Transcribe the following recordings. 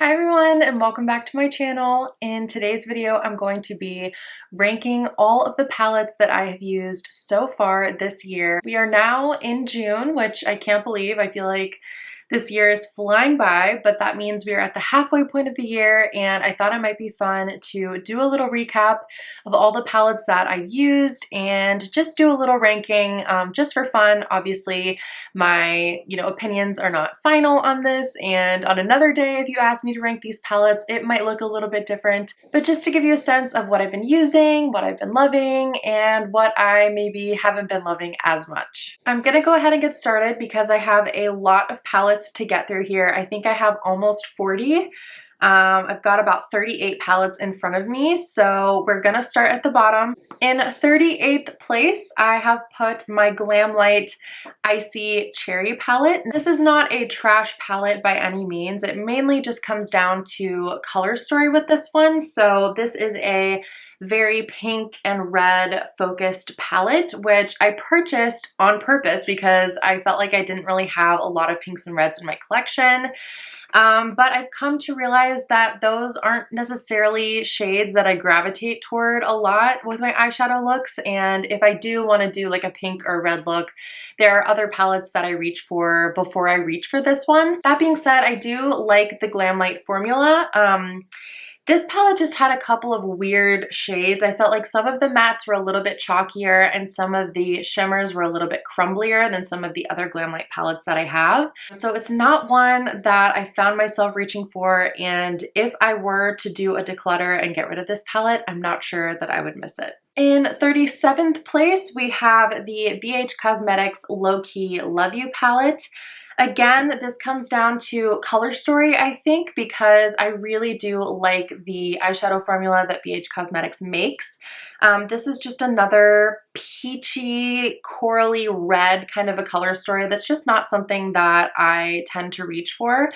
Hi everyone and welcome back to my channel. In today's video, I'm going to be ranking all of the palettes that I have used so far this year. We are now in June, which I can't believe. I feel like this year is flying by, but that means we are at the halfway point of the year, and I thought it might be fun to do a little recap of all the palettes that I used and just do a little ranking just for fun. Obviously, my opinions are not final on this, and on another day, if you ask me to rank these palettes, it might look a little bit different. But just to give you a sense of what I've been using, what I've been loving, and what I maybe haven't been loving as much. I'm gonna go ahead and get started because I have a lot of palettes to get through here. I think I have almost 40. I've got about 38 palettes in front of me, so we're gonna start at the bottom. In 38th place, I have put my Glamlite Icy Cherry palette. This is not a trash palette by any means. It mainly just comes down to color story with this one. So this is a very pink and red focused palette, which I purchased on purpose because I felt like I didn't really have a lot of pinks and reds in my collection. But I've come to realize that those aren't necessarily shades that I gravitate toward a lot with my eyeshadow looks, and if I do want to do like a pink or red look, there are other palettes that I reach for before I reach for this one. That being said, I do like the Glamlite formula. This palette just had a couple of weird shades. I felt like some of the mattes were a little bit chalkier and some of the shimmers were a little bit crumblier than some of the other Glamlite palettes that I have. So it's not one that I found myself reaching for, and if I were to do a declutter and get rid of this palette, I'm not sure that I would miss it. In 37th place, we have the BH Cosmetics Low Key Love You palette. Again, this comes down to color story, I think, because I really do like the eyeshadow formula that BH Cosmetics makes. This is just another peachy, corally red kind of a color story that's just not something that I tend to reach for,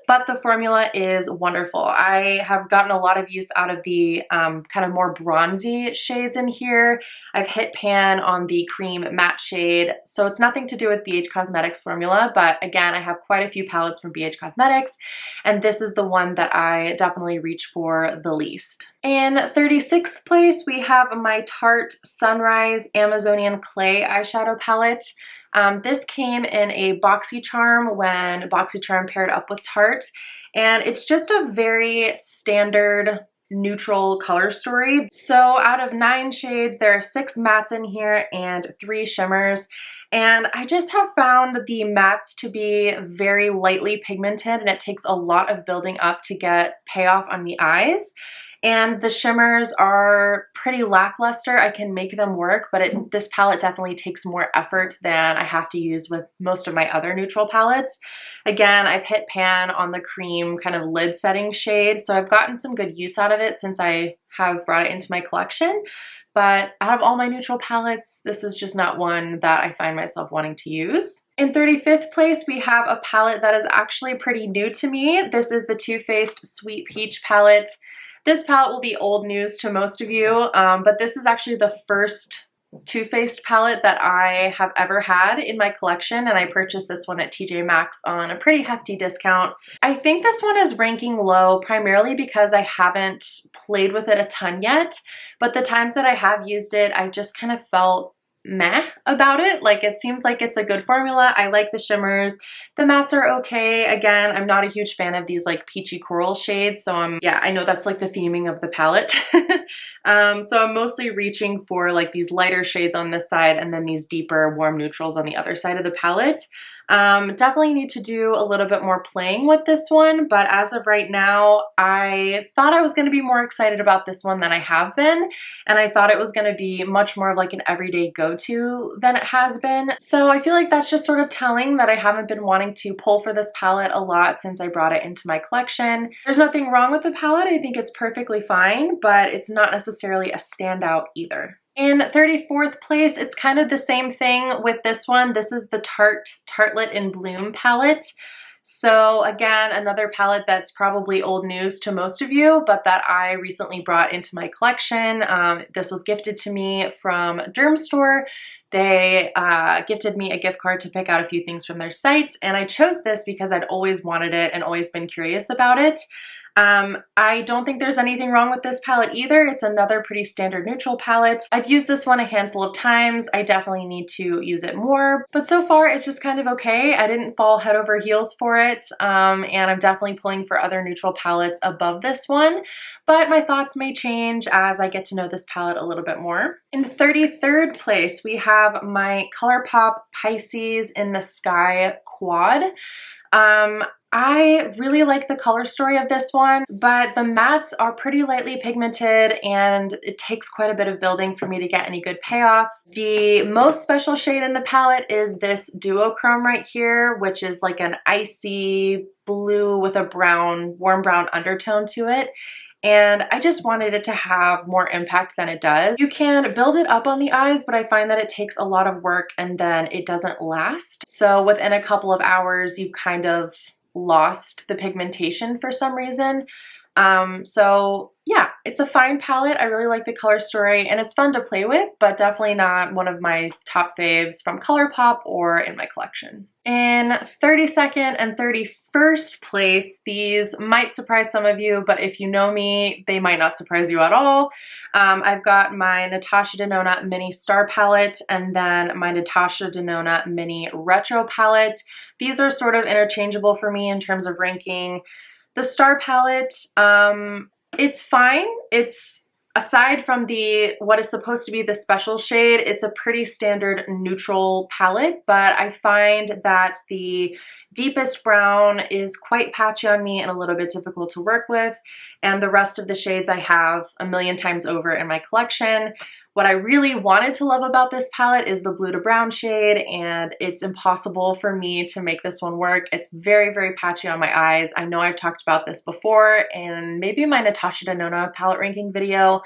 but the formula is wonderful. I have gotten a lot of use out of the kind of more bronzy shades in here. I've hit pan on the cream matte shade, so it's nothing to do with BH Cosmetics formula, but again, I have quite a few palettes from BH Cosmetics, and this is the one that I definitely reach for the least. In 36th place, we have my Tarte Sunrise Amazonian Clay eyeshadow palette. This came in a BoxyCharm when BoxyCharm paired up with Tarte, and it's just a very standard neutral color story. So out of 9 shades, there are 6 mattes in here and 3 shimmers. And I just have found the mattes to be very lightly pigmented, and it takes a lot of building up to get payoff on the eyes. And the shimmers are pretty lackluster. I can make them work, but this palette definitely takes more effort than I have to use with most of my other neutral palettes. Again, I've hit pan on the cream kind of lid setting shade, so I've gotten some good use out of it since I have brought it into my collection. But out of all my neutral palettes, this is just not one that I find myself wanting to use. In 35th place, we have a palette that is actually pretty new to me. This is the Too Faced Sweet Peach palette. This palette will be old news to most of you, but this is actually the first Too Faced palette that I have ever had in my collection, and I purchased this one at TJ Maxx on a pretty hefty discount. I think this one is ranking low primarily because I haven't played with it a ton yet, but the times that I have used it, I just kind of felt meh about it. Like, it seems like it's a good formula. I like the shimmers. The mattes are okay. Again, I'm not a huge fan of these like peachy coral shades, so yeah, I know that's like the theming of the palette. So I'm mostly reaching for like these lighter shades on this side and then these deeper warm neutrals on the other side of the palette. Definitely need to do a little bit more playing with this one, but as of right now, I thought I was going to be more excited about this one than I have been, and I thought it was going to be much more of like an everyday go-to than it has been. So I feel like that's just sort of telling that I haven't been wanting to pull for this palette a lot since I brought it into my collection. There's nothing wrong with the palette. I think it's perfectly fine, but it's not necessarily a standout either. In 34th place, it's kind of the same thing with this one. This is the Tarte Tartelette in Bloom palette. So again, another palette that's probably old news to most of you, but that I recently brought into my collection. This was gifted to me from Dermstore They gifted me a gift card to pick out a few things from their site, and I chose this because I'd always wanted it and always been curious about it. I don't think there's anything wrong with this palette either. It's another pretty standard neutral palette. I've used this one a handful of times. I definitely need to use it more, but so far it's just kind of okay. I didn't fall head over heels for it, and I'm definitely pulling for other neutral palettes above this one, but my thoughts may change as I get to know this palette a little bit more. In 33rd place, we have my ColourPop Pisces in the Sky Quad. I really like the color story of this one, but the mattes are pretty lightly pigmented and it takes quite a bit of building for me to get any good payoff. The most special shade in the palette is this duochrome right here, which is like an icy blue with a brown, warm brown undertone to it. And I just wanted it to have more impact than it does. You can build it up on the eyes, but I find that it takes a lot of work and then it doesn't last. So within a couple of hours, you've kind of lost the pigmentation for some reason. So yeah, it's a fine palette. I really like the color story and it's fun to play with, but definitely not one of my top faves from ColourPop or in my collection. In 32nd and 31st place, these might surprise some of you, but if you know me, they might not surprise you at all. I've got my Natasha Denona Mini Star Palette and then my Natasha Denona Mini Retro Palette. These are sort of interchangeable for me in terms of ranking. The Star Palette, it's fine. It's, aside from what is supposed to be the special shade, it's a pretty standard neutral palette, but I find that the deepest brown is quite patchy on me and a little bit difficult to work with, and the rest of the shades I have a million times over in my collection. What I really wanted to love about this palette is the blue to brown shade, and it's impossible for me to make this one work. It's very, very patchy on my eyes. I know I've talked about this before and maybe my Natasha Denona palette ranking video,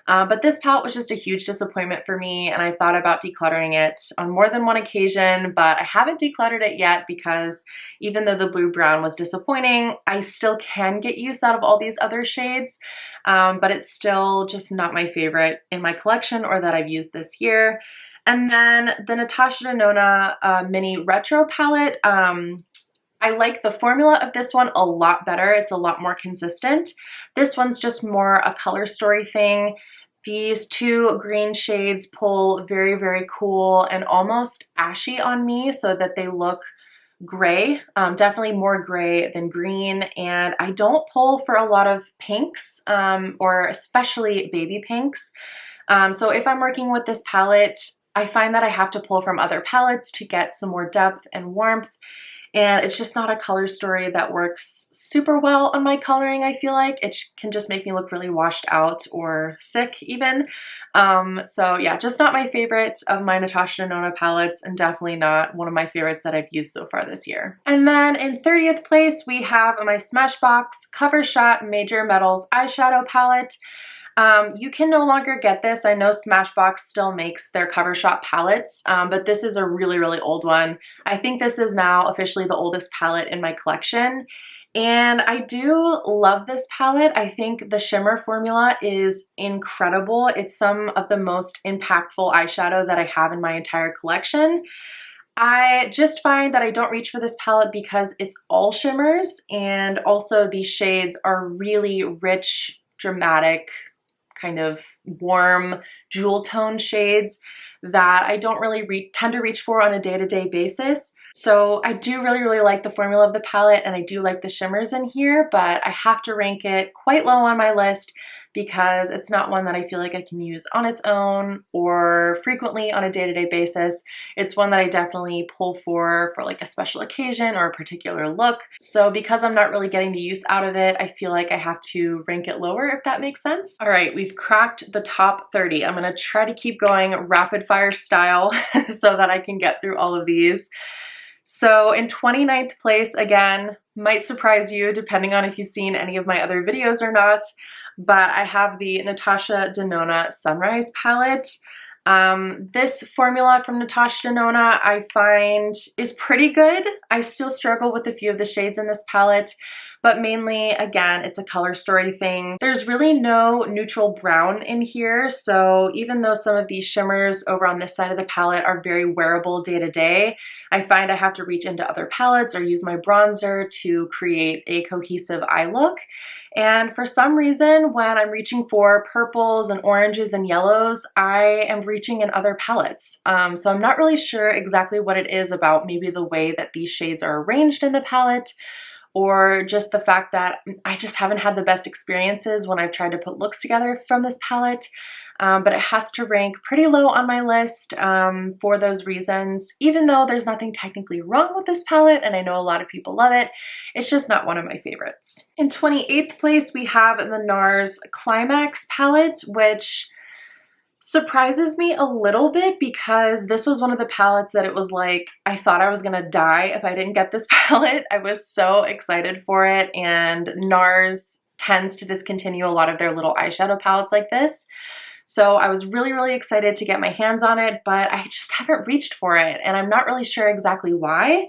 but this palette was just a huge disappointment for me, and I thought about decluttering it on more than one occasion, but I haven't decluttered it yet because even though the blue-brown was disappointing, I still can get use out of all these other shades, but it's still just not my favorite in my collection or that I've used this year. And then the Natasha Denona Mini Retro palette, I like the formula of this one a lot better. It's a lot more consistent. This one's just more a color story thing. These two green shades pull very, very cool and almost ashy on me so that they look gray, definitely more gray than green. And I don't pull for a lot of pinks, or especially baby pinks. So if I'm working with this palette, I find that I have to pull from other palettes to get some more depth and warmth. And it's just not a color story that works super well on my coloring, I feel like. It can just make me look really washed out or sick even. So yeah, just not my favorite of my Natasha Denona palettes, and definitely not one of my favorites that I've used so far this year. And then in 30th place, we have my Smashbox Cover Shot Major Metals Eyeshadow Palette. You can no longer get this. I know Smashbox still makes their Cover Shot palettes, but this is a really, really old one. I think this is now officially the oldest palette in my collection. And I do love this palette. I think the shimmer formula is incredible. It's some of the most impactful eyeshadow that I have in my entire collection. I just find that I don't reach for this palette because it's all shimmers, and also these shades are really rich, dramatic, kind of warm jewel tone shades that I don't really tend to reach for on a day-to-day basis. So I do really, really like the formula of the palette, and I do like the shimmers in here, but I have to rank it quite low on my list because it's not one that I feel like I can use on its own or frequently on a day-to-day basis. It's one that I definitely pull for like a special occasion or a particular look. So because I'm not really getting the use out of it, I feel like I have to rank it lower, if that makes sense. All right, we've cracked the top 30. I'm gonna try to keep going rapid fire style so that I can get through all of these. So in 29th place, again, might surprise you depending on if you've seen any of my other videos or not, but I have the Natasha Denona Sunrise palette. This formula from Natasha Denona I find is pretty good. I still struggle with a few of the shades in this palette, but mainly, again, it's a color story thing. There's really no neutral brown in here, so even though some of these shimmers over on this side of the palette are very wearable day to day, I find I have to reach into other palettes or use my bronzer to create a cohesive eye look. And for some reason, when I'm reaching for purples and oranges and yellows, I am reaching in other palettes. So I'm not really sure exactly what it is about maybe the way that these shades are arranged in the palette, or just the fact that I just haven't had the best experiences when I've tried to put looks together from this palette. But it has to rank pretty low on my list for those reasons. Even though there's nothing technically wrong with this palette, and I know a lot of people love it, it's just not one of my favorites. In 28th place, we have the NARS Climax palette, which surprises me a little bit because this was one of the palettes that it was like, I thought I was gonna die if I didn't get this palette. I was so excited for it, and NARS tends to discontinue a lot of their little eyeshadow palettes like this. So I was really, really excited to get my hands on it, but I just haven't reached for it, and I'm not really sure exactly why.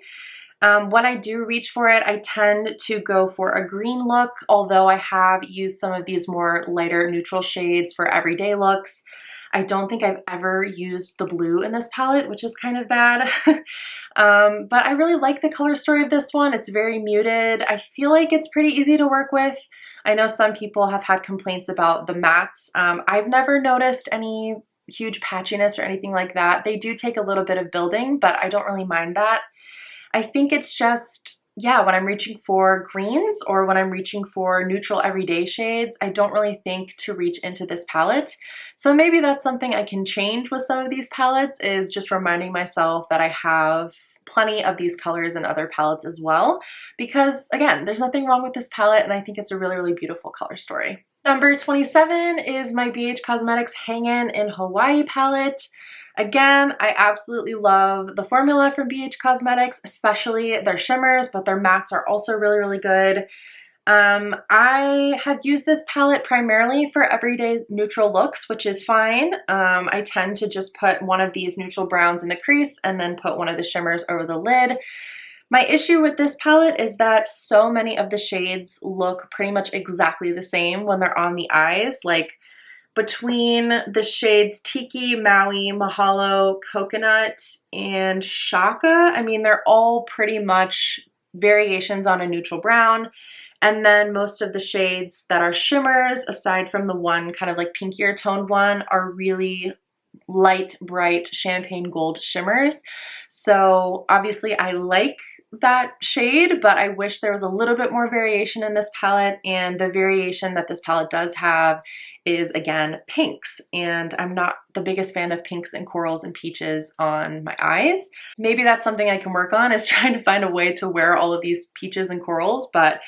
When I do reach for it, I tend to go for a green look, although I have used some of these more lighter neutral shades for everyday looks. I don't think I've ever used the blue in this palette, which is kind of bad. But I really like the color story of this one. It's very muted. I feel like it's pretty easy to work with. I know some people have had complaints about the mattes. I've never noticed any huge patchiness or anything like that. They do take a little bit of building, but I don't really mind that. I think it's just, yeah, when I'm reaching for greens or when I'm reaching for neutral everyday shades, I don't really think to reach into this palette. So maybe that's something I can change with some of these palettes, is just reminding myself that I have plenty of these colors in other palettes as well, because again, there's nothing wrong with this palette, and I think it's a really, really beautiful color story. Number 27 is my BH Cosmetics Hangin' in Hawaii palette. Again, I absolutely love the formula from BH Cosmetics, especially their shimmers, but their mattes are also really, really good. I have used this palette primarily for everyday neutral looks, which is fine. I tend to just put one of these neutral browns in the crease and then put one of the shimmers over the lid. My issue with this palette is that so many of the shades look pretty much exactly the same when they're on the eyes. Like between the shades Tiki, Maui, Mahalo, Coconut, and Shaka, I mean, they're all pretty much variations on a neutral brown. And then most of the shades that are shimmers, aside from the one kind of like pinkier toned one, are really light, bright champagne gold shimmers. So obviously I like that shade, but I wish there was a little bit more variation in this palette, and the variation that this palette does have is, again, pinks, and I'm not the biggest fan of pinks and corals and peaches on my eyes. Maybe that's something I can work on, is trying to find a way to wear all of these peaches and corals, but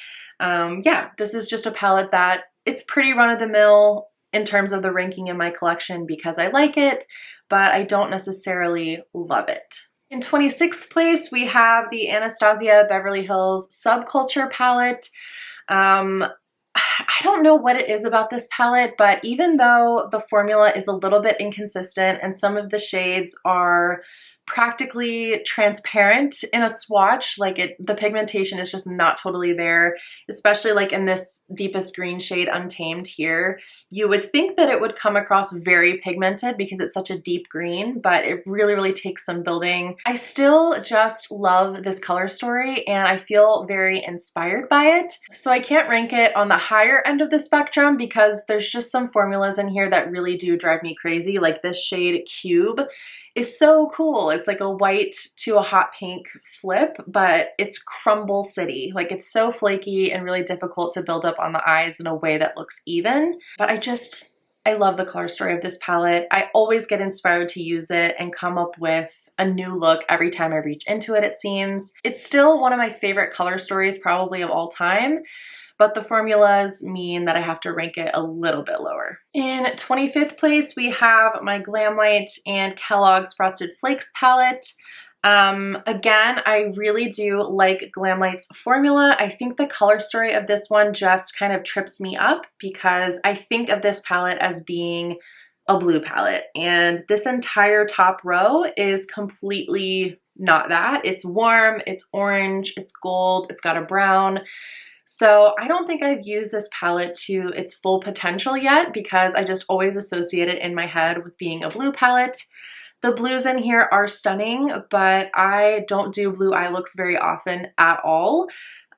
yeah, this is just a palette that it's pretty run-of-the-mill in terms of the ranking in my collection because I like it, but I don't necessarily love it. In 26th place, we have the Anastasia Beverly Hills Subculture palette. I don't know what it is about this palette, but even though the formula is a little bit inconsistent and some of the shades are practically transparent in a swatch, like the pigmentation is just not totally there, especially like in this deepest green shade Untamed here. You would think that it would come across very pigmented because it's such a deep green, but it really, really takes some building. I still just love this color story and I feel very inspired by it. So I can't rank it on the higher end of the spectrum because there's just some formulas in here that really do drive me crazy, like this shade Cube is so cool. It's like a white to a hot pink flip, but it's Crumble City. Like it's so flaky and really difficult to build up on the eyes in a way that looks even. But I love the color story of this palette. I always get inspired to use it and come up with a new look every time I reach into it, it seems. It's still one of my favorite color stories probably of all time, but the formulas mean that I have to rank it a little bit lower. In 25th place, we have my Glamlite and Kellogg's Frosted Flakes palette. Again, I really do like Glamlite's formula. I think the color story of this one just kind of trips me up because I think of this palette as being a blue palette, and this entire top row is completely not that. It's warm, it's orange, it's gold, it's got a brown. So I don't think I've used this palette to its full potential yet because I just always associate it in my head with being a blue palette. The blues in here are stunning, but I don't do blue eye looks very often at all.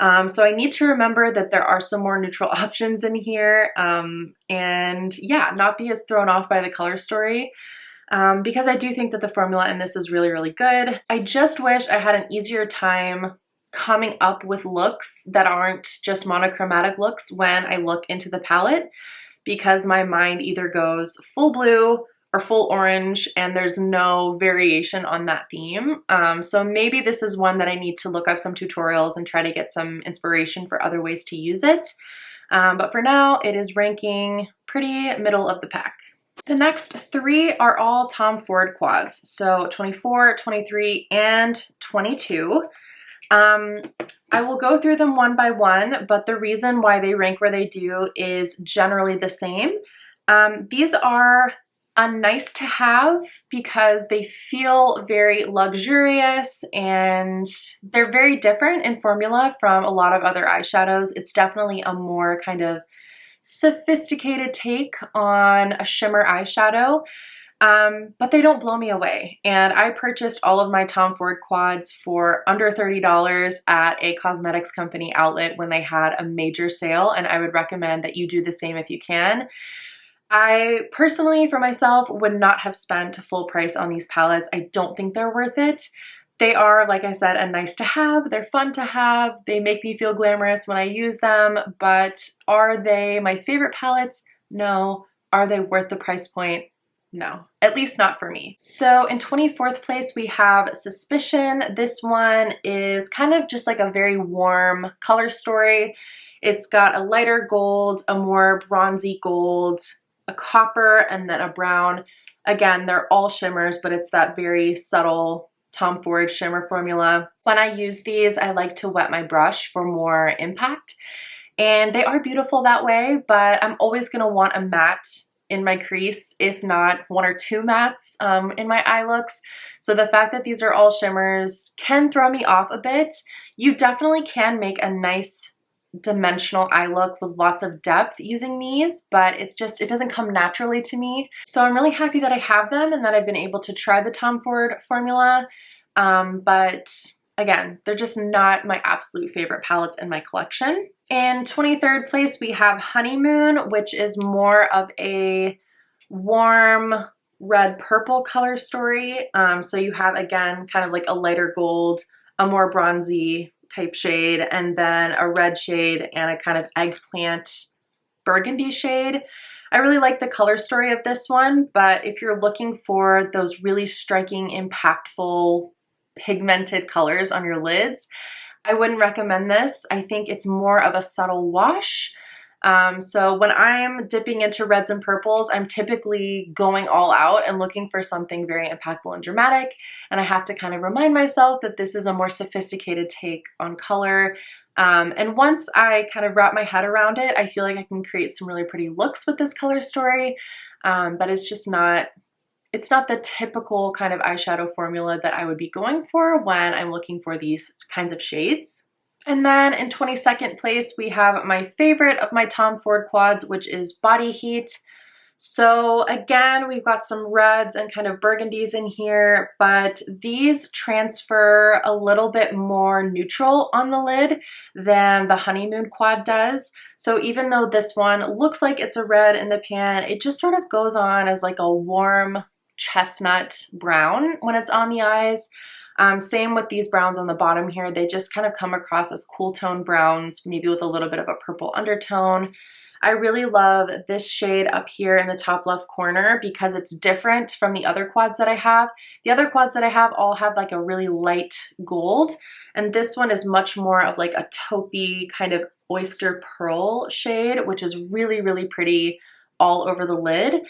So I need to remember that there are some more neutral options in here, and yeah, not be as thrown off by the color story. Because I do think that the formula in this is really, really good. I just wish I had an easier time coming up with looks that aren't just monochromatic looks when I look into the palette, because my mind either goes full blue or full orange and there's no variation on that theme. So maybe this is one that I need to look up some tutorials and try to get some inspiration for other ways to use it. But for now, it is ranking pretty middle of the pack. The next three are all Tom Ford quads, so 24, 23, and 22. I will go through them one by one, but the reason why they rank where they do is generally the same. These are a nice to have because they feel very luxurious and they're very different in formula from a lot of other eyeshadows. It's definitely a more kind of sophisticated take on a shimmer eyeshadow, but they don't blow me away. And I purchased all of my Tom Ford quads for under $30 at a cosmetics company outlet when they had a major sale, and I would recommend that you do the same if you can. I personally, for myself, would not have spent full price on these palettes. I don't think they're worth it. They are, like I said, a nice to have. They're fun to have. They make me feel glamorous when I use them, but are they my favorite palettes? No. Are they worth the price point? No, at least not for me. So in 24th place, we have Suspicion. This one is kind of just like a very warm color story. It's got a lighter gold, a more bronzy gold, a copper, and then a brown. Again, they're all shimmers, but it's that very subtle Tom Ford shimmer formula. When I use these, I like to wet my brush for more impact, and they are beautiful that way, but I'm always gonna want a matte in my crease, if not one or two mattes in my eye looks. So the fact that these are all shimmers can throw me off a bit. You definitely can make a nice dimensional eye look with lots of depth using these, but it doesn't come naturally to me. So I'm really happy that I have them and that I've been able to try the Tom Ford formula. But again, they're just not my absolute favorite palettes in my collection. In 23rd place, we have Honeymoon, which is more of a warm red purple color story. So you have, again, kind of like a lighter gold, a more bronzy type shade, and then a red shade and a kind of eggplant burgundy shade. I really like the color story of this one, but if you're looking for those really striking, impactful, pigmented colors on your lids, I wouldn't recommend this. I think it's more of a subtle wash. So when I'm dipping into reds and purples, I'm typically going all out and looking for something very impactful and dramatic. And I have to kind of remind myself that this is a more sophisticated take on color. And once I kind of wrap my head around it, I feel like I can create some really pretty looks with this color story. But it's just not, it's not the typical kind of eyeshadow formula that I would be going for when I'm looking for these kinds of shades. And then in 22nd place, we have my favorite of my Tom Ford quads, which is Body Heat. So again, we've got some reds and kind of burgundies in here, but these transfer a little bit more neutral on the lid than the Honeymoon quad does. So even though this one looks like it's a red in the pan, it just sort of goes on as like a warm chestnut brown when it's on the eyes. Same with these browns on the bottom here. They just kind of come across as cool tone browns, maybe with a little bit of a purple undertone. I really love this shade up here in the top left corner because it's different from the other quads that I have. The other quads that I have all have like a really light gold, and this one is much more of like a taupey kind of oyster pearl shade, which is really, really pretty all over the lid.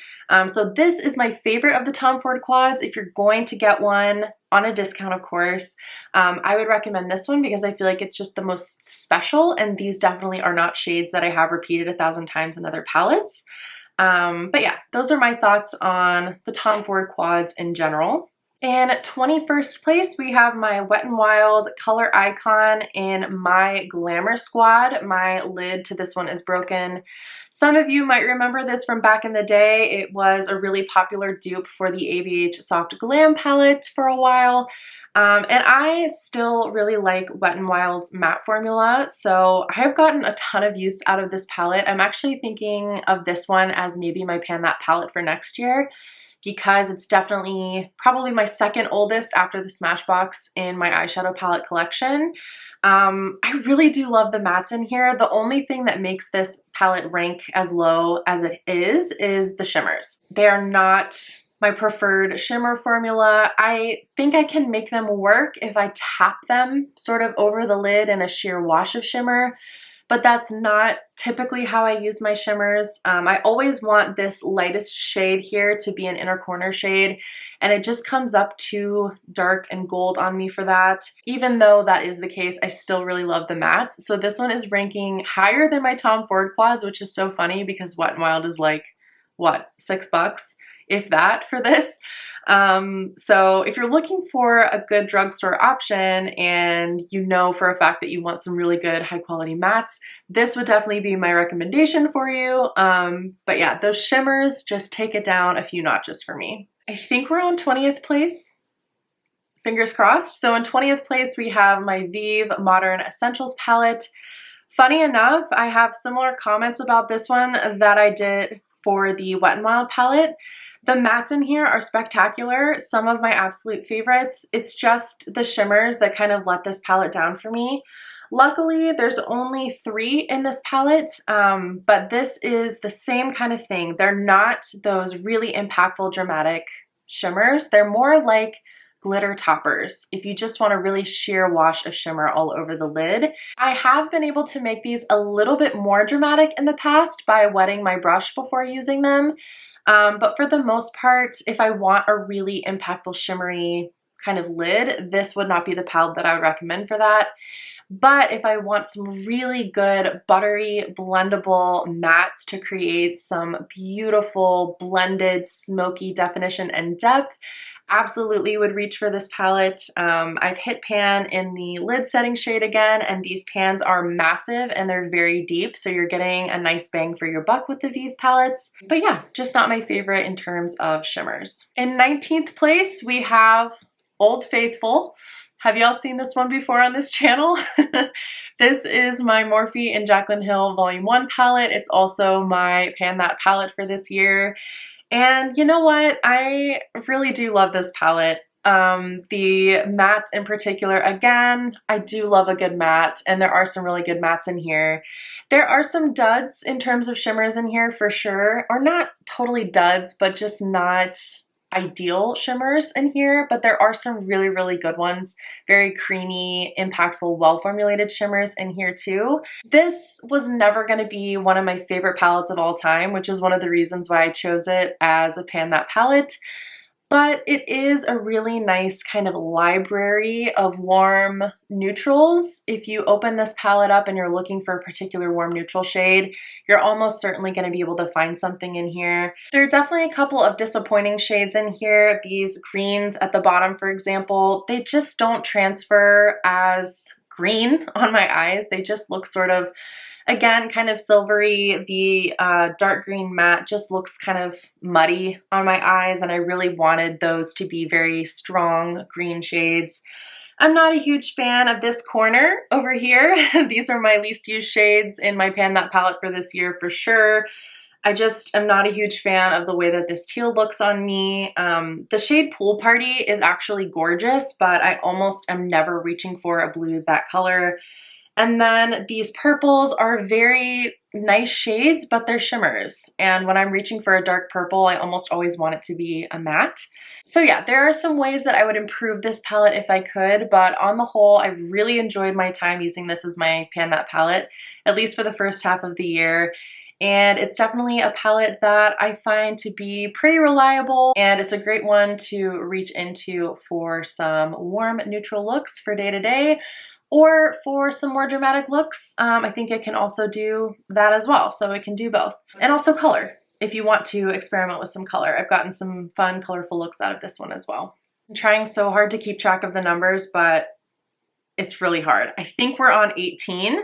So this is my favorite of the Tom Ford quads. If you're going to get one on a discount, of course, I would recommend this one because I feel like it's just the most special, and these definitely are not shades that I have repeated 1,000 times in other palettes. But yeah, those are my thoughts on the Tom Ford quads in general. In 21st place, we have my Wet n Wild Color Icon in My Glamour Squad. My lid to this one is broken. Some of you might remember this from back in the day. It was a really popular dupe for the ABH Soft Glam palette for a while. And I still really like Wet n Wild's matte formula, so I have gotten a ton of use out of this palette. I'm actually thinking of this one as maybe my Pan That palette for next year, because it's definitely probably my second oldest after the Smashbox in my eyeshadow palette collection. I really do love the mattes in here. The only thing that makes this palette rank as low as it is the shimmers. They are not my preferred shimmer formula. I think I can make them work if I tap them sort of over the lid in a sheer wash of shimmer, but that's not typically how I use my shimmers. I always want this lightest shade here to be an inner corner shade, and it just comes up too dark and gold on me for that. Even though that is the case, I still really love the mattes. So this one is ranking higher than my Tom Ford quads, which is so funny because Wet n Wild is like, what, $6? If that, for this. So if you're looking for a good drugstore option and you know for a fact that you want some really good high quality mattes, this would definitely be my recommendation for you. But yeah, those shimmers just take it down a few notches for me. I think we're on 20th place. Fingers crossed. So in 20th place, we have my Vive Modern Essentials palette. Funny enough, I have similar comments about this one that I did for the Wet n Wild palette. The mattes in here are spectacular, some of my absolute favorites. It's just the shimmers that kind of let this palette down for me. Luckily, there's only 3 in this palette, but this is the same kind of thing. They're not those really impactful, dramatic shimmers. They're more like glitter toppers if you just want a really sheer wash of shimmer all over the lid. I have been able to make these a little bit more dramatic in the past by wetting my brush before using them. But for the most part, if I want a really impactful shimmery kind of lid, this would not be the palette that I would recommend for that. But if I want some really good buttery blendable mattes to create some beautiful blended smoky definition and depth, absolutely would reach for this palette. I've hit pan in the lid setting shade again, and these pans are massive and they're very deep, so you're getting a nice bang for your buck with the Vive palettes. But yeah, just not my favorite in terms of shimmers. In 19th place, we have Old Faithful. Have y'all seen this one before on this channel? This is my Morphe and Jaclyn Hill Volume 1 palette. It's also my Pan That palette for this year. And you know what? I really do love this palette. The mattes in particular, again, I do love a good matte, and there are some really good mattes in here. There are some duds in terms of shimmers in here for sure, or not totally duds, but just not ideal shimmers in here, but there are some really, really good ones. Very creamy, impactful, well-formulated shimmers in here too. This was never going to be one of my favorite palettes of all time, which is one of the reasons why I chose it as a Pan That palette. But it is a really nice kind of library of warm neutrals. If you open this palette up and you're looking for a particular warm neutral shade, you're almost certainly going to be able to find something in here. There are definitely a couple of disappointing shades in here. These greens at the bottom, for example, they just don't transfer as green on my eyes. They just look sort of, again, kind of silvery. The dark green matte just looks kind of muddy on my eyes, and I really wanted those to be very strong green shades. I'm not a huge fan of this corner over here. These are my least used shades in my Pan That palette for this year for sure. I just am not a huge fan of the way that this teal looks on me. The shade Pool Party is actually gorgeous, but I almost am never reaching for a blue that color. And then these purples are very nice shades, but they're shimmers. And when I'm reaching for a dark purple, I almost always want it to be a matte. So yeah, there are some ways that I would improve this palette if I could, but on the whole, I really enjoyed my time using this as my Pan That palette, at least for the first half of the year. And it's definitely a palette that I find to be pretty reliable, and it's a great one to reach into for some warm neutral looks for day to day. Or for some more dramatic looks, I think it can also do that as well. So it can do both. And also color, if you want to experiment with some color. I've gotten some fun, colorful looks out of this one as well. I'm trying so hard to keep track of the numbers, but it's really hard. I think we're on 18.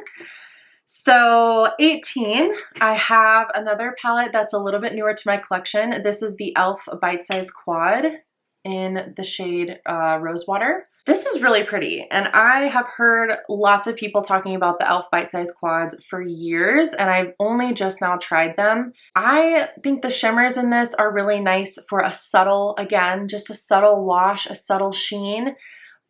So 18, I have another palette that's a little bit newer to my collection. This is the e.l.f. Bite Size Quad in the shade Rosewater. This is really pretty, and I have heard lots of people talking about the e.l.f. Bite Size Quads for years, and I've only just now tried them. I think the shimmers in this are really nice for a subtle, again, just a subtle wash, a subtle sheen,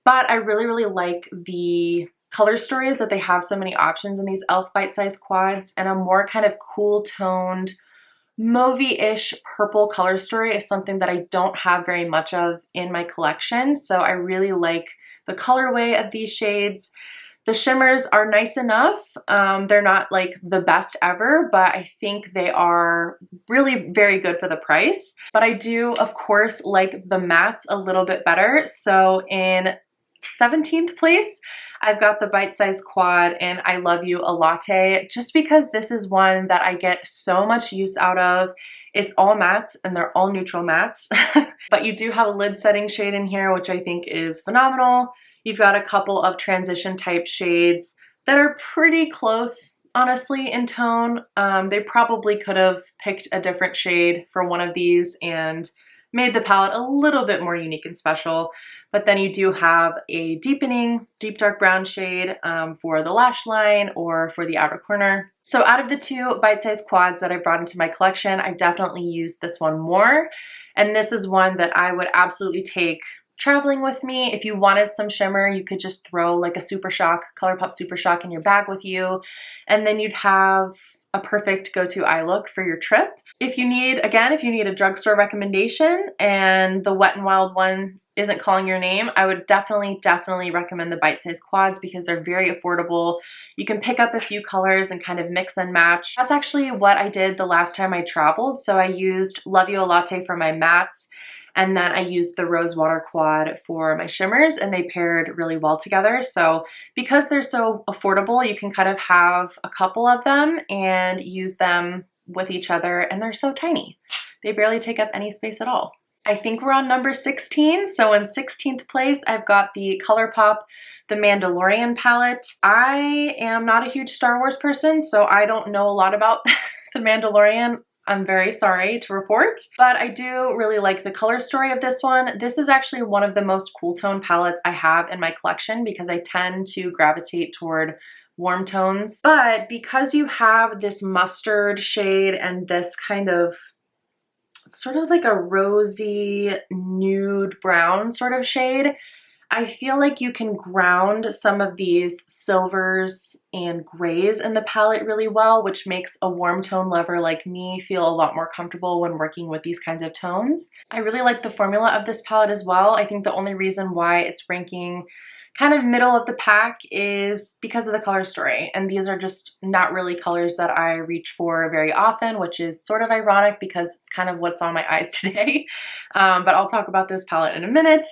but I really, really like the color stories that they have so many options in these e.l.f. Bite Size Quads, and a more kind of cool toned, mauvey-ish purple color story is something that I don't have very much of in my collection, so I really like the colorway of these shades. The shimmers are nice enough. They're not like the best ever, but I think they are really very good for the price. But I do, of course, like the mattes a little bit better. So in 17th place, I've got the Bite Size Quad in I Love You a Latte, just because this is one that I get so much use out of. It's all mattes and they're all neutral mattes, but you do have a lid setting shade in here, which I think is phenomenal. You've got a couple of transition type shades that are pretty close, honestly, in tone. They probably could have picked a different shade for one of these and made the palette a little bit more unique and special. But then you do have a deepening deep dark brown shade for the lash line or for the outer corner. So out of the two Bite Size Quads that I brought into my collection, I definitely used this one more. And this is one that I would absolutely take traveling with me. If you wanted some shimmer, you could just throw like a Super Shock, ColourPop Super Shock in your bag with you, and then you'd have a perfect go-to eye look for your trip. If you need, again, if you need a drugstore recommendation and the Wet n Wild one isn't calling your name, I would definitely recommend the Bite Size Quads because they're very affordable. You can pick up a few colors and kind of mix and match. That's actually what I did the last time I traveled. So I used Love You a Latte for my mattes, and then I used the Rosewater Quad for my shimmers, and they paired really well together. So because they're so affordable, you can kind of have a couple of them and use them with each other, and they're so tiny. They barely take up any space at all. I think we're on number 16. So in 16th place, I've got the ColourPop The Mandalorian palette. I am not a huge Star Wars person, so I don't know a lot about The Mandalorian. I'm very sorry to report, but I do really like the color story of this one. This is actually one of the most cool tone palettes I have in my collection because I tend to gravitate toward warm tones. But because you have this mustard shade and this kind of sort of like a rosy nude brown sort of shade, I feel like you can ground some of these silvers and grays in the palette really well, which makes a warm tone lover like me feel a lot more comfortable when working with these kinds of tones. I really like the formula of this palette as well. I think the only reason why it's ranking kind of middle of the pack is because of the color story, and these are just not really colors that I reach for very often, which is sort of ironic because it's kind of what's on my eyes today. But I'll talk about this palette in a minute.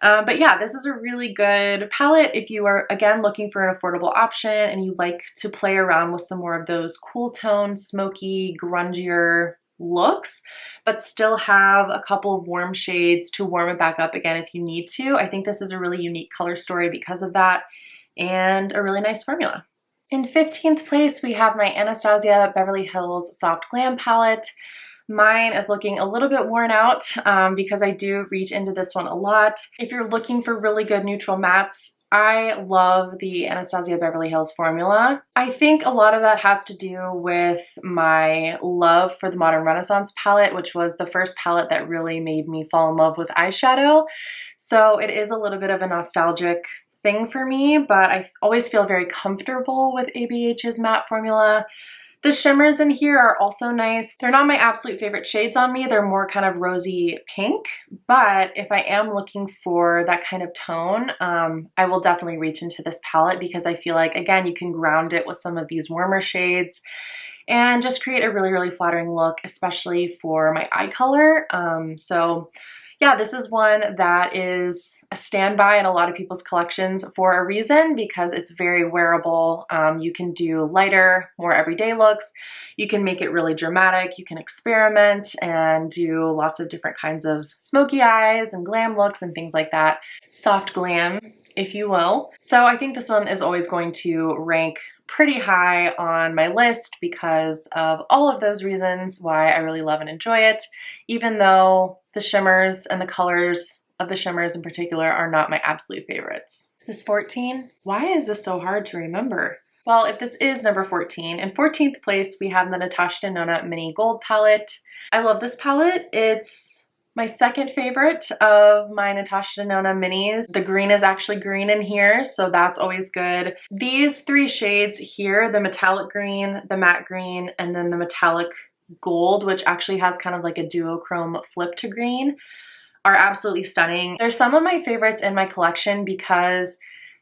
But yeah, this is a really good palette if you are, again, looking for an affordable option and you like to play around with some more of those cool tone, smoky, grungier looks, but still have a couple of warm shades to warm it back up again if you need to. I think this is a really unique color story because of that, and a really nice formula. In 15th place, we have my Anastasia Beverly Hills Soft Glam palette. Mine is looking a little bit worn out because I do reach into this one a lot. If you're looking for really good neutral mattes, I love the Anastasia Beverly Hills formula. I think a lot of that has to do with my love for the Modern Renaissance palette, which was the first palette that really made me fall in love with eyeshadow. So it is a little bit of a nostalgic thing for me, but I always feel very comfortable with ABH's matte formula. The shimmers in here are also nice. They're not my absolute favorite shades on me. They're more kind of rosy pink, but if I am looking for that kind of tone, I will definitely reach into this palette because I feel like, again, you can ground it with some of these warmer shades and just create a really, really flattering look, especially for my eye color. So yeah, this is one that is a standby in a lot of people's collections for a reason, because it's very wearable. You can do lighter, more everyday looks. You can make it really dramatic. You can experiment and do lots of different kinds of smoky eyes and glam looks and things like that. Soft glam, if you will. So I think this one is always going to rank pretty high on my list because of all of those reasons why I really love and enjoy it, even though the shimmers and the colors of the shimmers in particular are not my absolute favorites. Is this 14? Why is this so hard to remember? Well, if this is number 14, in 14th place we have the Natasha Denona Mini Gold palette. I love this palette. It's my second favorite of my Natasha Denona minis. The green is actually green in here, so that's always good. These three shades here, the metallic green, the matte green, and then the metallic gold, which actually has kind of like a duochrome flip to green, are absolutely stunning. They're some of my favorites in my collection because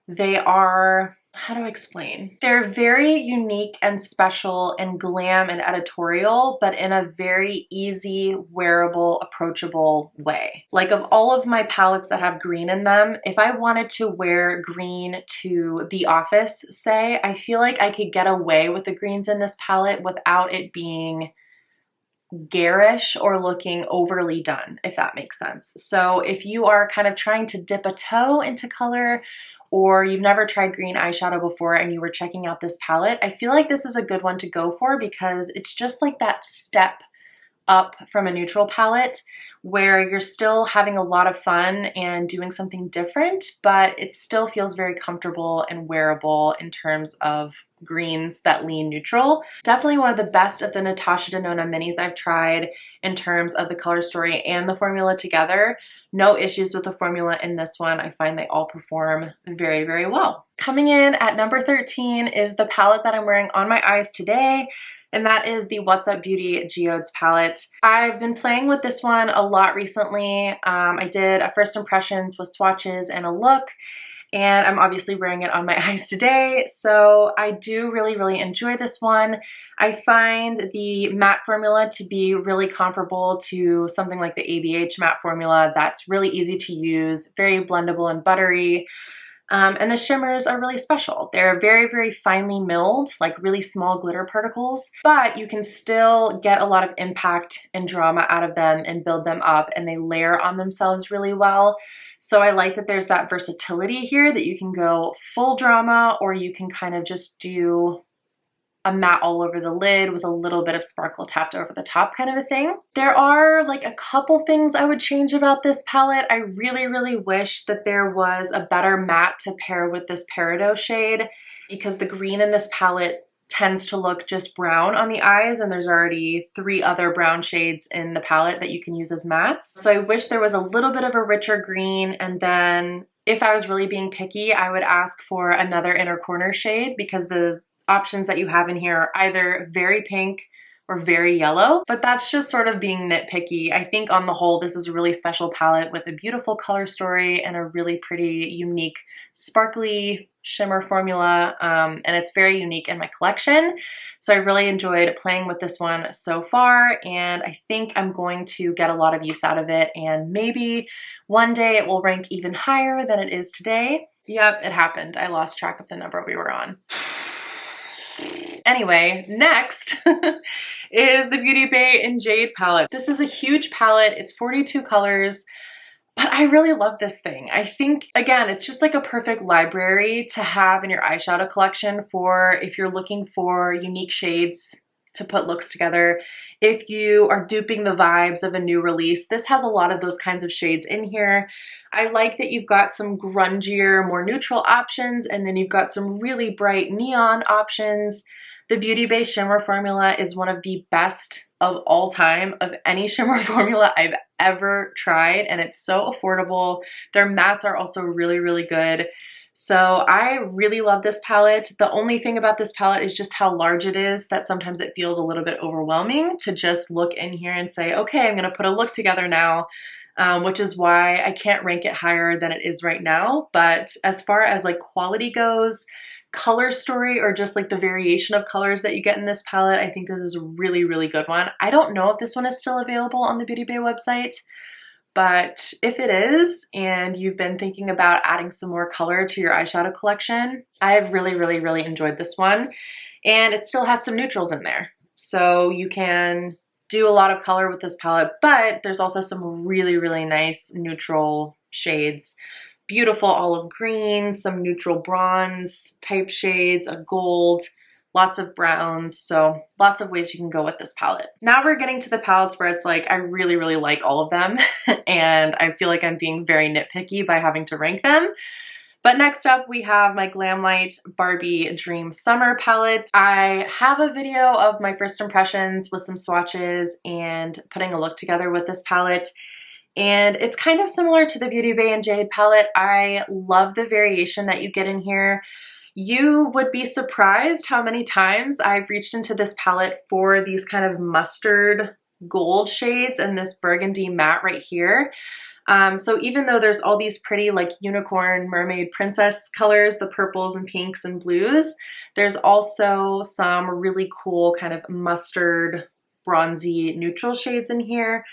they are, how do I explain? They're very unique and special and glam and editorial, but in a very easy, wearable, approachable way. Like, of all of my palettes that have green in them, if I wanted to wear green to the office, say, I feel like I could get away with the greens in this palette without it being garish or looking overly done, if that makes sense. So if you are kind of trying to dip a toe into color, or you've never tried green eyeshadow before and you were checking out this palette, I feel like this is a good one to go for because it's just like that step up from a neutral palette where you're still having a lot of fun and doing something different, but it still feels very comfortable and wearable in terms of greens that lean neutral. Definitely one of the best of the Natasha Denona minis I've tried in terms of the color story and the formula together. No issues with the formula in this one. I find they all perform very, very well. Coming in at number 13 is the palette that I'm wearing on my eyes today, and that is the What's Up Beauty Geodes palette. I've been playing with this one a lot recently. I did a first impressions with swatches and a look, and I'm obviously wearing it on my eyes today, so I do really, really enjoy this one. I find the matte formula to be really comparable to something like the ABH matte formula that's really easy to use, very blendable and buttery. And the shimmers are really special. They're very, very finely milled, like really small glitter particles, but you can still get a lot of impact and drama out of them and build them up, and they layer on themselves really well. So I like that there's that versatility here, that you can go full drama or you can kind of just do a matte all over the lid with a little bit of sparkle tapped over the top kind of a thing. There are like a couple things I would change about this palette. I really, really wish that there was a better matte to pair with this Peridot shade, because the green in this palette tends to look just brown on the eyes, and there's already 3 other brown shades in the palette that you can use as mattes. So I wish there was a little bit of a richer green, and then if I was really being picky, I would ask for another inner corner shade, because the options that you have in here are either very pink or very yellow, but that's just sort of being nitpicky. I think on the whole, this is a really special palette with a beautiful color story and a really pretty, unique, sparkly shimmer formula, and it's very unique in my collection. So I really enjoyed playing with this one so far, and I think I'm going to get a lot of use out of it, and maybe one day it will rank even higher than it is today. Yep, it happened. I lost track of the number we were on. Anyway, next is the Beauty Bay in Jade palette. This is a huge palette. It's 42 colors, but I really love this thing. I think, again, it's just like a perfect library to have in your eyeshadow collection for if you're looking for unique shades to put looks together. If you are duping the vibes of a new release, this has a lot of those kinds of shades in here. I like that you've got some grungier, more neutral options, and then you've got some really bright neon options. The Beauty Bay shimmer formula is one of the best of all time of any shimmer formula I've ever tried, and it's so affordable. Their mattes are also really, really good. So I really love this palette. The only thing about this palette is just how large it is, that sometimes it feels a little bit overwhelming to just look in here and say, okay, I'm gonna put a look together now. Which is why I can't rank it higher than it is right now. But as far as like quality goes, color story, or just like the variation of colors that you get in this palette, I think this is a really, really good one. I don't know if this one is still available on the Beauty Bay website, but if it is and you've been thinking about adding some more color to your eyeshadow collection, I've really enjoyed this one, and it still has some neutrals in there. So you can do a lot of color with this palette, but there's also some really nice neutral shades. Beautiful olive green, some neutral bronze type shades, a gold, lots of browns, so lots of ways you can go with this palette. Now we're getting to the palettes where it's like I really like all of them and I feel like I'm being very nitpicky by having to rank them. But next up we have my Glamlite Barbie Dream Summer palette. I have a video of my first impressions with some swatches and putting a look together with this palette. And it's kind of similar to the Beauty Bay and Jade palette. I love the variation that you get in here. You would be surprised how many times I've reached into this palette for these kind of mustard gold shades and this burgundy matte right here. So even though there's all these pretty like unicorn, mermaid, princess colors, the purples and pinks and blues, there's also some really cool kind of mustard, bronzy, neutral shades in here.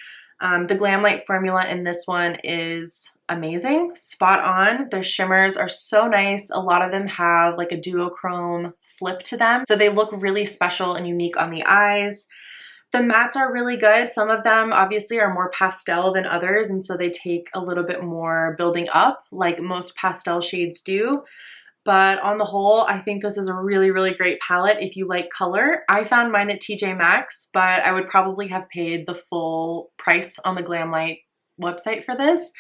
The Glamlite formula in this one is amazing, spot on. Their shimmers are so nice. A lot of them have like a duochrome flip to them, so they look really special and unique on the eyes. The mattes are really good. Some of them obviously are more pastel than others, and so they take a little bit more building up like most pastel shades do. But on the whole, I think this is a really great palette if you like color. I found mine at TJ Maxx, but I would probably have paid the full price on the Glamlite website for this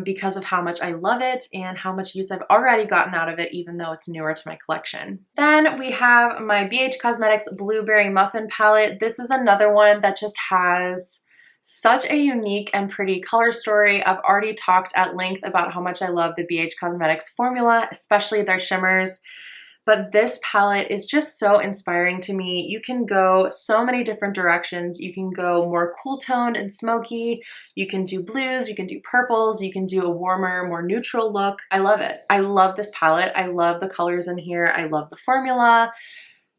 because of how much I love it and how much use I've already gotten out of it, even though it's newer to my collection. Then we have my BH Cosmetics Blueberry Muffin palette. This is another one that just has such a unique and pretty color story. I've already talked at length about how much I love the BH Cosmetics formula, especially their shimmers. But this palette is just so inspiring to me. You can go so many different directions. You can go more cool toned and smoky. You can do blues, you can do purples, you can do a warmer, more neutral look. I love it. I love this palette. I love the colors in here. I love the formula.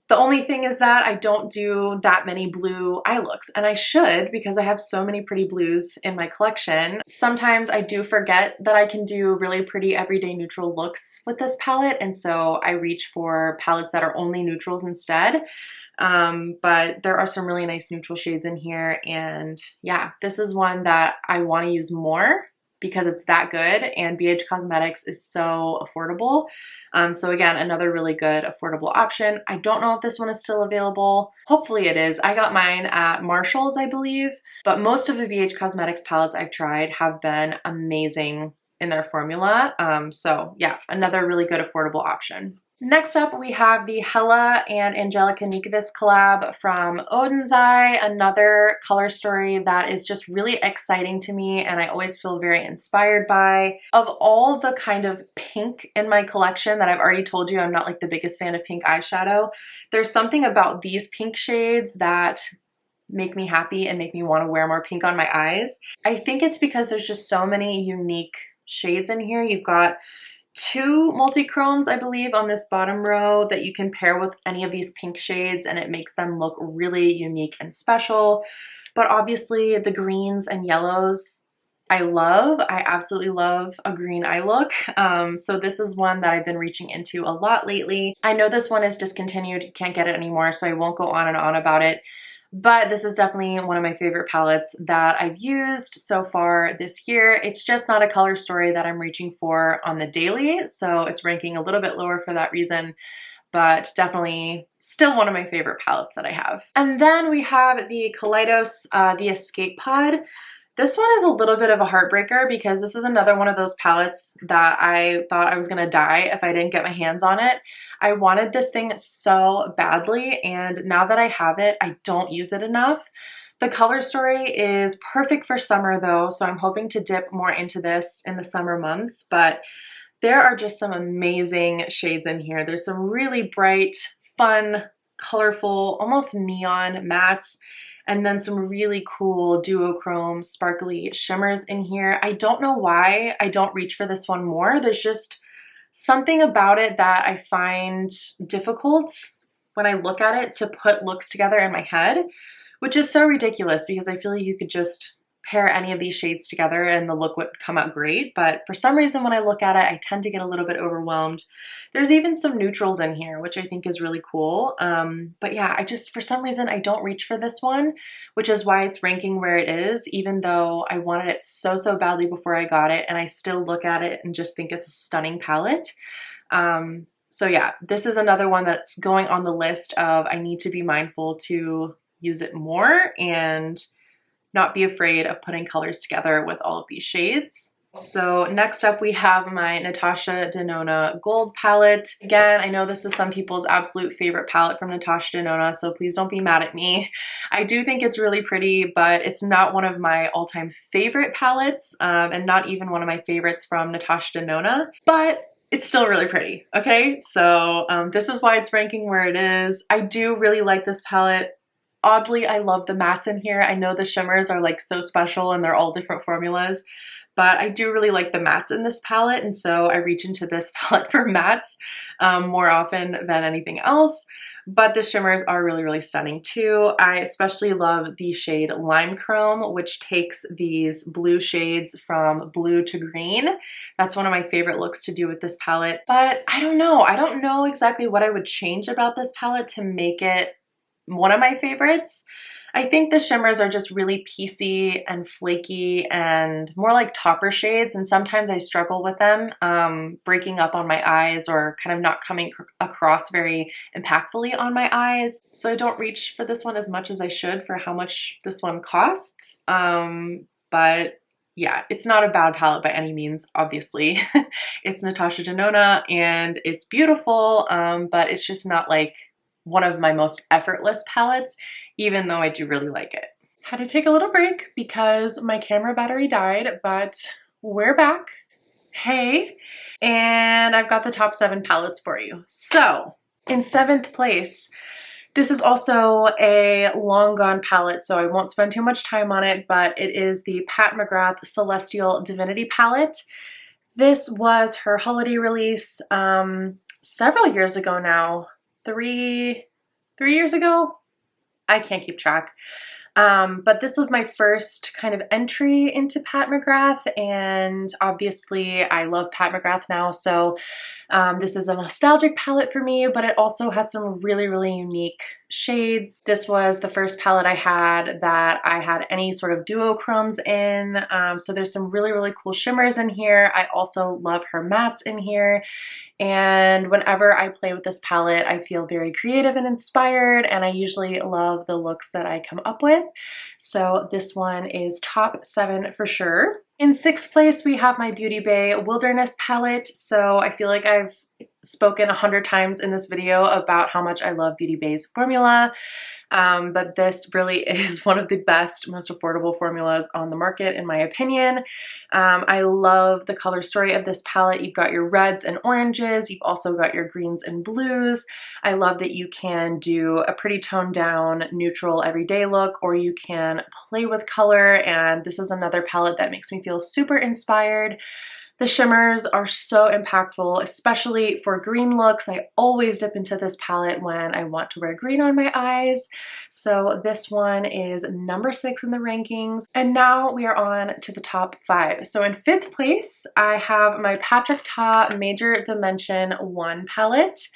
The only thing is that I don't do that many blue eye looks, and I should because I have so many pretty blues in my collection. Sometimes I do forget that I can do really pretty everyday neutral looks with this palette, and so I reach for palettes that are only neutrals instead. But there are some really nice neutral shades in here, and yeah, this is one that I want to use more because it's that good, and BH Cosmetics is so affordable. So again, another really good affordable option. I don't know if this one is still available. Hopefully it is. I got mine at Marshall's, I believe, but most of the BH Cosmetics palettes I've tried have been amazing in their formula. So yeah, another really good affordable option. Next up, we have the Hella and Angelica Nikovus collab from Odin's Eye, another color story that is just really exciting to me and I always feel very inspired by. Of all the kind of pink in my collection that I've already told you I'm not like the biggest fan of pink eyeshadow, there's something about these pink shades that make me happy and make me want to wear more pink on my eyes. I think it's because there's just so many unique shades in here. You've got 2 multi-chromes, I believe, on this bottom row that you can pair with any of these pink shades and it makes them look really unique and special. But obviously the greens and yellows I love. I absolutely love a green eye look. So this is one that I've been reaching into a lot lately. I know this one is discontinued, you can't get it anymore, so I won't go on and on about it. But this is definitely one of my favorite palettes that I've used so far this year. It's just not a color story that I'm reaching for on the daily, so it's ranking a little bit lower for that reason, but definitely still one of my favorite palettes that I have. And then we have the Kaleidos, the Escape Pod. This one is a little bit of a heartbreaker because this is another one of those palettes that I thought I was gonna die if I didn't get my hands on it. I wanted this thing so badly, and now that I have it, I don't use it enough. The color story is perfect for summer though, so I'm hoping to dip more into this in the summer months, but there are just some amazing shades in here. There's some really bright, fun, colorful, almost neon mattes, and then some really cool duochrome sparkly shimmers in here. I don't know why I don't reach for this one more. There's just something about it that I find difficult when I look at it to put looks together in my head, which is so ridiculous because I feel like you could just pair any of these shades together and the look would come out great, but for some reason when I look at it, I tend to get a little bit overwhelmed. There's even some neutrals in here, which I think is really cool. But yeah, for some reason, I don't reach for this one, which is why it's ranking where it is, even though I wanted it so, so badly before I got it, and I still look at it and just think it's a stunning palette. So yeah, this is another one that's going on the list of I need to be mindful to use it more and not be afraid of putting colors together with all of these shades. So next up we have my Natasha Denona Gold palette. Again, I know this is some people's absolute favorite palette from Natasha Denona, so please don't be mad at me. I do think it's really pretty, but it's not one of my all-time favorite palettes, and not even one of my favorites from Natasha Denona, but it's still really pretty, okay? So this is why it's ranking where it is. I do really like this palette. Oddly, I love the mattes in here. I know the shimmers are like so special and they're all different formulas, but I do really like the mattes in this palette, and so I reach into this palette for mattes more often than anything else. But the shimmers are really, really stunning too. I especially love the shade Lime Chrome, which takes these blue shades from blue to green. That's one of my favorite looks to do with this palette, but I don't know. I don't know exactly what I would change about this palette to make it one of my favorites. I think the shimmers are just really piecey and flaky and more like topper shades, and sometimes I struggle with them breaking up on my eyes or kind of not coming across very impactfully on my eyes. So I don't reach for this one as much as I should for how much this one costs. But yeah, it's not a bad palette by any means, obviously. It's Natasha Denona and it's beautiful, but it's just not like one of my most effortless palettes, even though I do really like it. Had to take a little break because my camera battery died, but we're back. Hey, and I've got the top 7 palettes for you. So in 7th place, this is also a long gone palette, so I won't spend too much time on it, but it is the Pat McGrath Celestial Divinity palette. This was her holiday release several years ago now. Three years ago? I can't keep track. But this was my first kind of entry into Pat McGrath, and obviously I love Pat McGrath now, so this is a nostalgic palette for me, but it also has some really, really unique shades. This was the first palette I had that I had any sort of duochromes in, so there's some really, really cool shimmers in here. I also love her mattes in here. And whenever I play with this palette, I feel very creative and inspired, and I usually love the looks that I come up with. So this one is top 7 for sure. In 6th place, we have my Beauty Bay Wilderness palette. So I feel like I've spoken 100 times in this video about how much I love Beauty Bay's formula. But this really is one of the best, most affordable formulas on the market, in my opinion. I love the color story of this palette. You've got your reds and oranges. You've also got your greens and blues. I love that you can do a pretty toned down, neutral, everyday look, or you can play with color. And this is another palette that makes me feel super inspired. The shimmers are so impactful, especially for green looks. I always dip into this palette when I want to wear green on my eyes. So this one is number 6 in the rankings. And now we are on to the top 5. So in 5th place, I have my Patrick Ta Major Dimension 1 palette.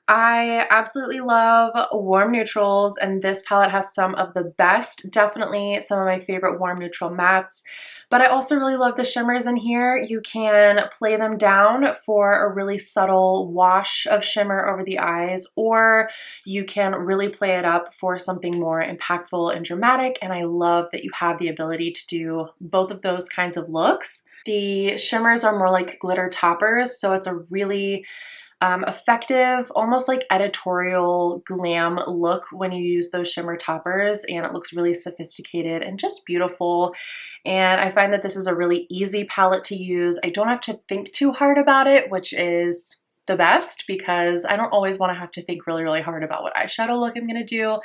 I absolutely love warm neutrals, and this palette has some of the best, definitely some of my favorite warm neutral mattes, but I also really love the shimmers in here. You can play them down for a really subtle wash of shimmer over the eyes, or you can really play it up for something more impactful and dramatic, and I love that you have the ability to do both of those kinds of looks. The shimmers are more like glitter toppers, so it's a really effective, almost like editorial glam look when you use those shimmer toppers, and it looks really sophisticated and just beautiful. And I find that this is a really easy palette to use. I don't have to think too hard about it, which is the best because I don't always want to have to think really, really hard about what eyeshadow look I'm going to do,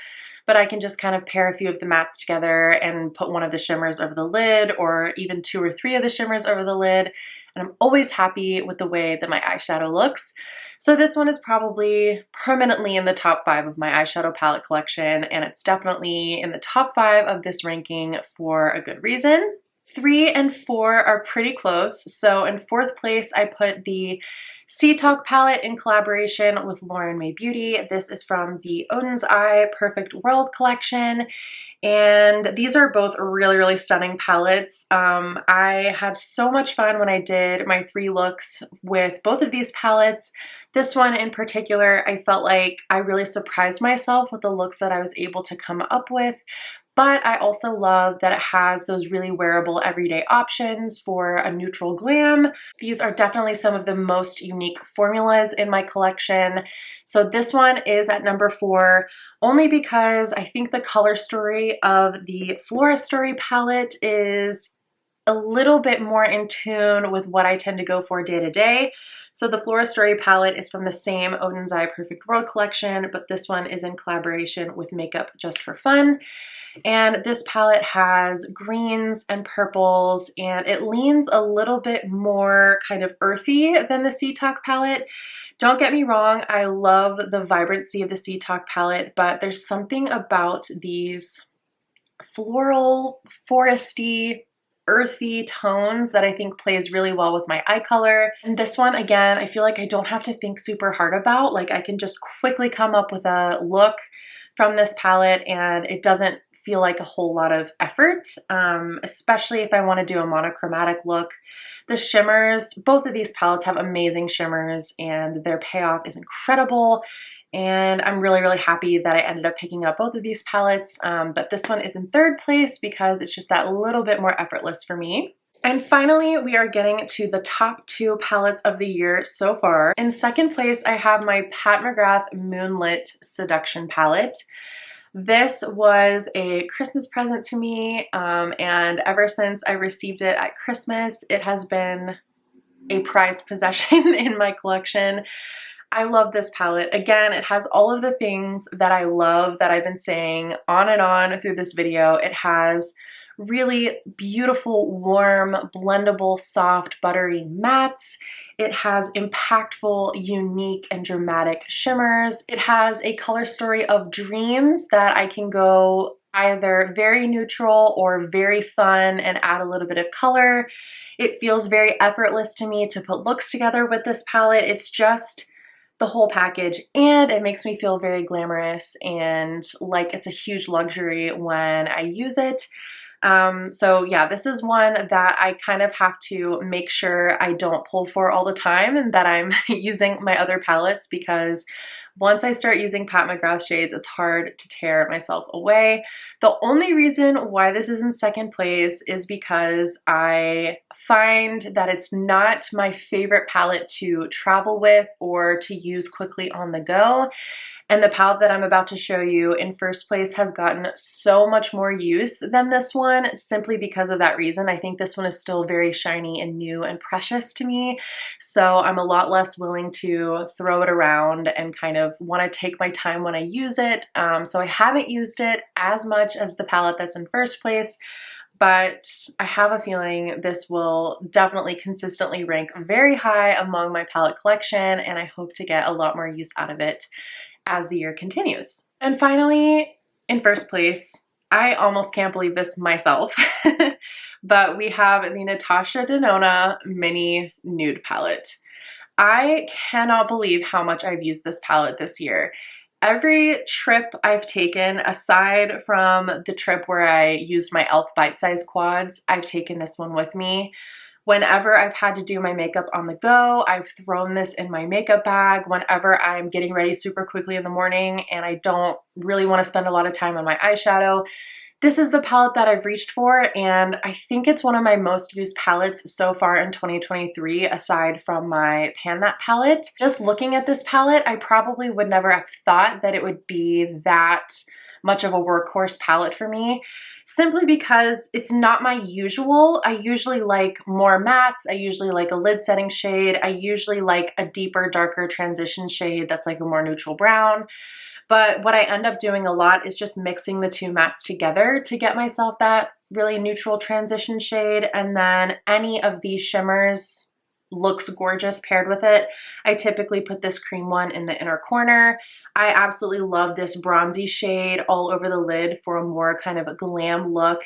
but I can just kind of pair a few of the mattes together and put one of the shimmers over the lid, or even 2 or 3 of the shimmers over the lid, and I'm always happy with the way that my eyeshadow looks. So this one is probably permanently in the top 5 of my eyeshadow palette collection, and it's definitely in the top 5 of this ranking for a good reason. 3 and 4 are pretty close. So in 4th place, I put the Sea Talk palette in collaboration with Lauren Mae Beauty. This is from the Oden's Eye Perfect World collection. And these are both really stunning palettes. I had so much fun when I did my 3 looks with both of these palettes. This one in particular, I felt like I really surprised myself with the looks that I was able to come up with. But I also love that it has those really wearable everyday options for a neutral glam. These are definitely some of the most unique formulas in my collection. So this one is at number 4, only because I think the color story of the Flora Story palette is a little bit more in tune with what I tend to go for day to day. So the Flora Story palette is from the same Oden's Eye Perfect World collection, but this one is in collaboration with Makeup Just for Fun. And this palette has greens and purples, and it leans a little bit more kind of earthy than the Sea Talk palette. Don't get me wrong, I love the vibrancy of the Sea Talk palette, but there's something about these floral, foresty, earthy tones that I think plays really well with my eye color. And this one, again, I feel like I don't have to think super hard about. Like, I can just quickly come up with a look from this palette, and it doesn't feel like a whole lot of effort, especially if I want to do a monochromatic look. The shimmers, both of these palettes have amazing shimmers, and their payoff is incredible. And I'm really happy that I ended up picking up both of these palettes, but this one is in 3rd place because it's just that little bit more effortless for me. And finally, we are getting to the top 2 palettes of the year so far. In 2nd place, I have my Pat McGrath Moonlit Seduction palette. This was a Christmas present to me, and ever since I received it at Christmas, it has been a prized possession in my collection. I love this palette. Again, it has all of the things that I love that I've been saying on and on through this video. It has really beautiful, warm, blendable, soft, buttery mattes. It has impactful, unique, and dramatic shimmers. It has a color story of dreams that I can go either very neutral or very fun and add a little bit of color. It feels very effortless to me to put looks together with this palette. It's just the whole package, and it makes me feel very glamorous and like it's a huge luxury when I use it. So yeah, this is one that I kind of have to make sure I don't pull for all the time and that I'm using my other palettes, because once I start using Pat McGrath shades, it's hard to tear myself away. The only reason why this is in 2nd place is because I find that it's not my favorite palette to travel with or to use quickly on the go. And the palette that I'm about to show you in 1st place has gotten so much more use than this one, simply because of that reason. I think this one is still very shiny and new and precious to me. So I'm a lot less willing to throw it around and kind of want to take my time when I use it. So I haven't used it as much as the palette that's in 1st place, but I have a feeling this will definitely consistently rank very high among my palette collection, and I hope to get a lot more use out of it as the year continues. And finally, in 1st place, I almost can't believe this myself, but we have the Natasha Denona Mini Nude Palette. I cannot believe how much I've used this palette this year. Every trip I've taken, aside from the trip where I used my e.l.f. Bite Size Quads, I've taken this one with me. Whenever I've had to do my makeup on the go, I've thrown this in my makeup bag. Whenever I'm getting ready super quickly in the morning and I don't really want to spend a lot of time on my eyeshadow, this is the palette that I've reached for, and I think it's one of my most used palettes so far in 2023, aside from my Pan That palette. Just looking at this palette, I probably would never have thought that it would be that much of a workhorse palette for me, simply because it's not my usual. I usually like more mattes, I usually like a lid setting shade, I usually like a deeper, darker transition shade that's like a more neutral brown. But what I end up doing a lot is just mixing the 2 mattes together to get myself that really neutral transition shade, and then any of these shimmers looks gorgeous paired with it. I typically put this cream one in the inner corner. I absolutely love this bronzy shade all over the lid for a more kind of a glam look.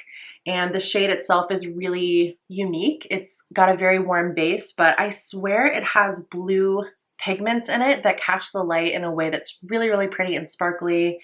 And the shade itself is really unique. It's got a very warm base, but I swear it has blue pigments in it that catch the light in a way that's really, really pretty and sparkly.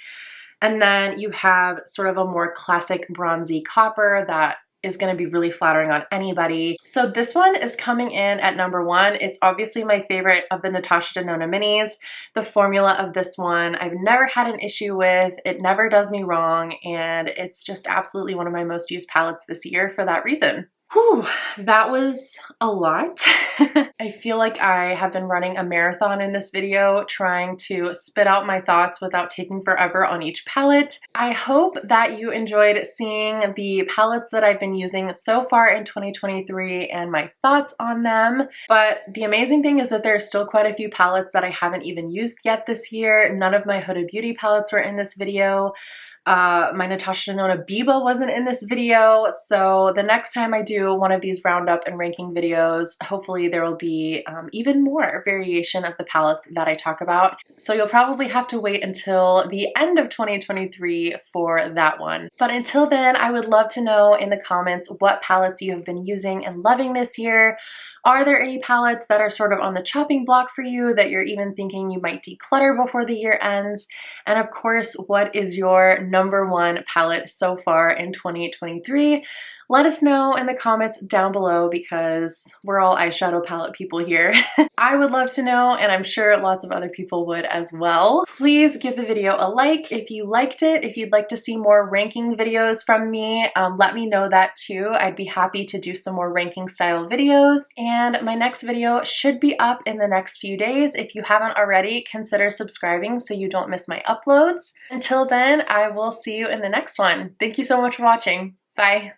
And then you have sort of a more classic bronzy copper that is going to be really flattering on anybody. So this one is coming in at number 1. It's obviously my favorite of the Natasha Denona minis. The formula of this one I've never had an issue with. It never does me wrong, and it's just absolutely one of my most used palettes this year for that reason. Whew, that was a lot. I feel like I have been running a marathon in this video, trying to spit out my thoughts without taking forever on each palette. I hope that you enjoyed seeing the palettes that I've been using so far in 2023 and my thoughts on them. But the amazing thing is that there are still quite a few palettes that I haven't even used yet this year. None of my Huda Beauty palettes were in this video. My Natasha Denona Biba wasn't in this video, so the next time I do one of these roundup and ranking videos, hopefully there will be even more variation of the palettes that I talk about. So you'll probably have to wait until the end of 2023 for that one. But until then, I would love to know in the comments what palettes you have been using and loving this year. Are there any palettes that are sort of on the chopping block for you that you're even thinking you might declutter before the year ends? And of course, what is your number 1 palette so far in 2023? Let us know in the comments down below because we're all eyeshadow palette people here. I would love to know, and I'm sure lots of other people would as well. Please give the video a like if you liked it. If you'd like to see more ranking videos from me, let me know that too. I'd be happy to do some more ranking style videos. And my next video should be up in the next few days. If you haven't already, consider subscribing so you don't miss my uploads. Until then, I will see you in the next one. Thank you so much for watching. Bye.